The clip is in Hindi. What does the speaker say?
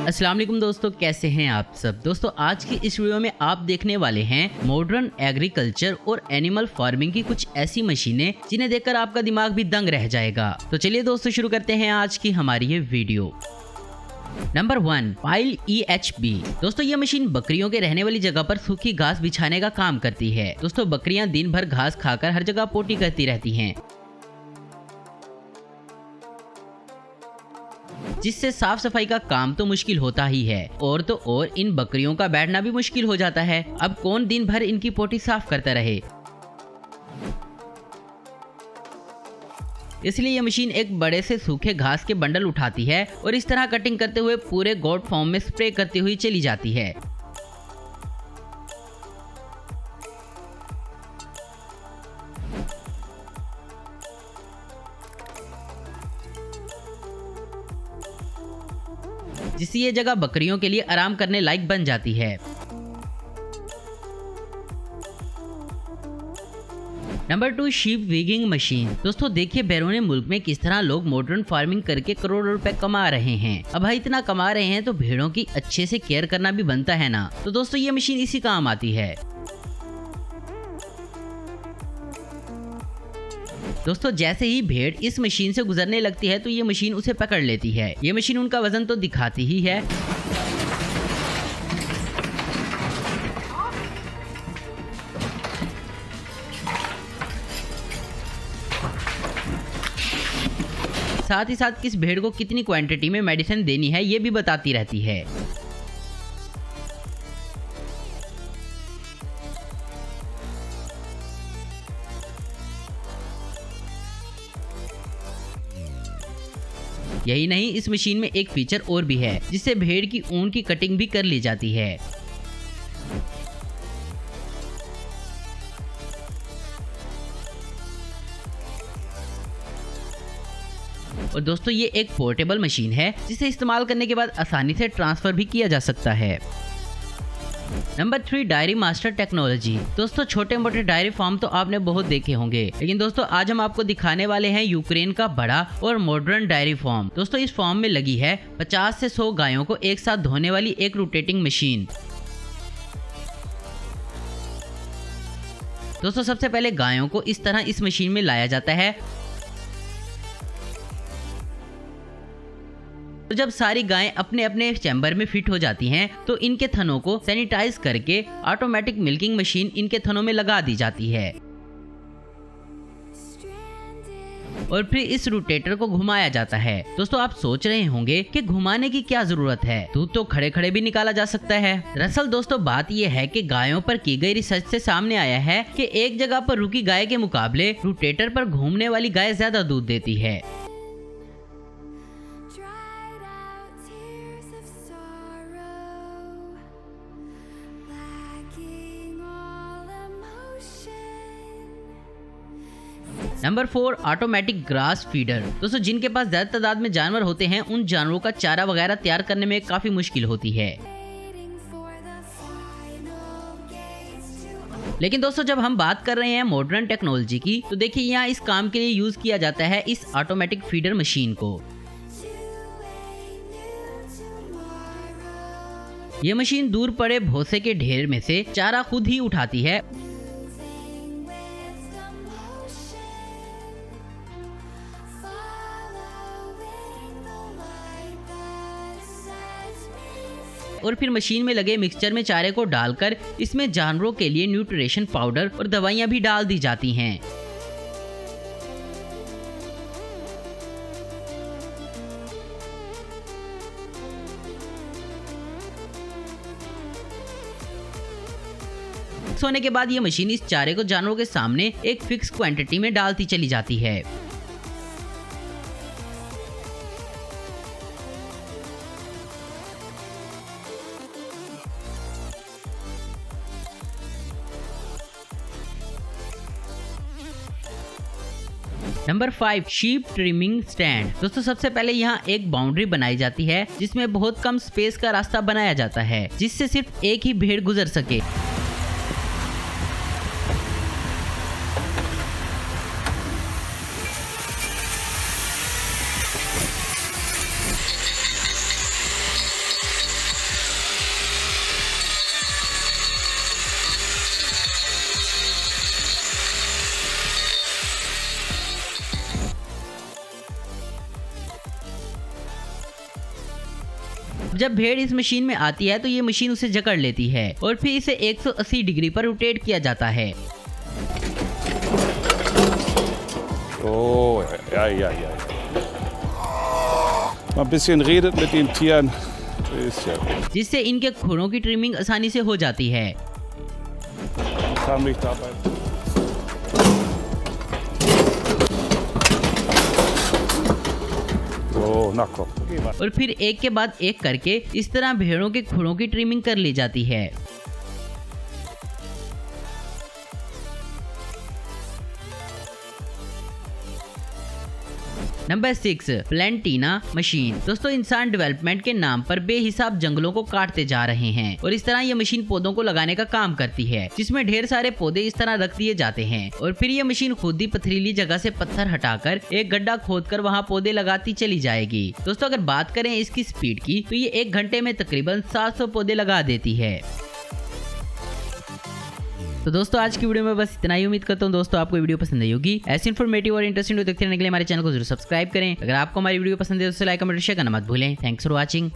अस्सलाम वालेकुम दोस्तों, कैसे हैं आप सब। दोस्तों आज की इस वीडियो में आप देखने वाले हैं मॉडर्न एग्रीकल्चर और एनिमल फार्मिंग की कुछ ऐसी मशीनें जिन्हें देखकर आपका दिमाग भी दंग रह जाएगा। तो चलिए दोस्तों शुरू करते हैं आज की हमारी ये वीडियो। Number 1, pile EHB। दोस्तों ये मशीन बकरियों के रहने वाली जगह पर सूखी घास बिछाने का काम करती है। दोस्तों बकरियां दिन भर घास खाकर हर जगह पोटी करती रहती हैं, जिससे साफ सफाई का काम तो मुश्किल होता ही है और तो और इन बकरियों का बैठना भी मुश्किल हो जाता है। अब कौन दिन भर इनकी पोटी साफ करता रहे। इसलिए यह मशीन एक बड़े से सूखे घास के बंडल उठाती है और इस तरह कटिंग करते हुए पूरे गोट फॉर्म में स्प्रे करती हुई चली जाती है। जिससे ये जगह बकरियों के लिए आराम करने लायक बन जाती है। नंबर 2, शीप विगिंग मशीन। दोस्तों देखिए बैरूनी मुल्क में किस तरह लोग मॉडर्न फार्मिंग करके करोड़ों रुपए कमा रहे हैं। अब भाई इतना कमा रहे हैं तो भेड़ों की अच्छे से केयर करना भी बनता है ना। तो दोस्तों ये मशीन इसी काम आती है। दोस्तों जैसे ही भेड़ इस मशीन से गुजरने लगती है तो ये मशीन उसे पकड़ लेती है। ये मशीन उनका वजन तो दिखाती ही है, साथ ही साथ किस भेड़ को कितनी क्वांटिटी में मेडिसिन देनी है ये भी बताती रहती है। यही नहीं, इस मशीन में एक फीचर और भी है जिससे भेड़ की ऊन की कटिंग भी कर ली जाती है। और दोस्तों ये एक पोर्टेबल मशीन है जिसे इस्तेमाल करने के बाद आसानी से ट्रांसफर भी किया जा सकता है। Number 3, diary master technology. दोस्तों छोटे मोटे डायरी फार्म तो आपने बहुत देखे होंगे, लेकिन दोस्तों आज हम आपको दिखाने वाले हैं यूक्रेन का बड़ा और मॉडर्न डायरी फार्म। दोस्तों इस फार्म में लगी है 50 से 100 गायों को एक साथ धोने वाली एक रोटेटिंग मशीन। दोस्तों सबसे पहले गायों को इस तरह इस मशीन में लाया जाता है। तो जब सारी गायें अपने अपने चैम्बर में फिट हो जाती हैं तो इनके थनों को सैनिटाइज करके ऑटोमेटिक मिल्किंग मशीन इनके थनों में लगा दी जाती है और फिर इस रोटेटर को घुमाया जाता है। दोस्तों आप सोच रहे होंगे कि घुमाने की क्या जरूरत है, दूध तो खड़े खड़े भी निकाला जा सकता है। दरअसल दोस्तों बात यह है कि गायों पर की गई रिसर्च से सामने आया है कि एक जगह पर रुकी गाय के मुकाबले रोटेटर पर घूमने वाली गाय ज्यादा दूध देती है। Number 4, automatic grass feeder. दोस्तों जिनके पास ज्यादा तादाद में जानवर होते हैं उन जानवरों का चारा वगैरह तैयार करने में काफी मुश्किल होती है। लेकिन दोस्तों जब हम बात कर रहे हैं मॉडर्न टेक्नोलॉजी की तो देखिए यहाँ इस काम के लिए यूज किया जाता है इस ऑटोमेटिक फीडर मशीन को। ये मशीन दूर पड़े भूसे के ढेर में से चारा खुद ही उठाती है और फिर मशीन में लगे मिक्सचर में चारे को डालकर इसमें जानवरों के लिए न्यूट्रिशन पाउडर और दवाइयां भी डाल दी जाती हैं। सोने के बाद ये मशीन इस चारे को जानवरों के सामने एक फिक्स क्वांटिटी में डालती चली जाती है। Number 5, sheep trimming stand. दोस्तों सबसे पहले यहाँ एक बाउंड्री बनाई जाती है जिसमें बहुत कम स्पेस का रास्ता बनाया जाता है जिससे सिर्फ एक ही भेड़ गुजर सके। जब भेड़ इस मशीन में आती है तो ये मशीन उसे जकड़ लेती है और फिर इसे 180 डिग्री पर रोटेट किया जाता है। Oh, ja. Mal ein bisschen redet mit den Tieren. Ist ja gut. जिससे इनके खुरों की ट्रिमिंग आसानी से हो जाती है। Kann mich dabei. So, na komm. और फिर एक के बाद एक करके इस तरह भेड़ों के खुरों की ट्रिमिंग कर ली जाती है। नंबर 6, प्लेंटीना मशीन। दोस्तों इंसान डेवलपमेंट के नाम पर बेहिसाब जंगलों को काटते जा रहे हैं और इस तरह ये मशीन पौधों को लगाने का काम करती है, जिसमें ढेर सारे पौधे इस तरह रख दिए जाते हैं और फिर ये मशीन खुद ही पथरीली जगह से पत्थर हटाकर एक गड्ढा खोदकर वहाँ पौधे लगाती चली जाएगी। दोस्तों अगर बात करें इसकी स्पीड की तो ये 1 घंटे में तकरीबन 700 पौधे लगा देती है। तो दोस्तों आज की वीडियो में बस इतना ही। उम्मीद करता हूँ दोस्तों आपको वीडियो पसंद आई होगी। ऐसी इन्फॉर्मेटिव और इंटरेस्टिंग वीडियो देखते रहने के लिए हमारे चैनल को जरूर सब्सक्राइब करें। अगर आपको हमारी वीडियो पसंद है तो लाइक कमेंट शेयर करना मत भूलें। Thanks for watching.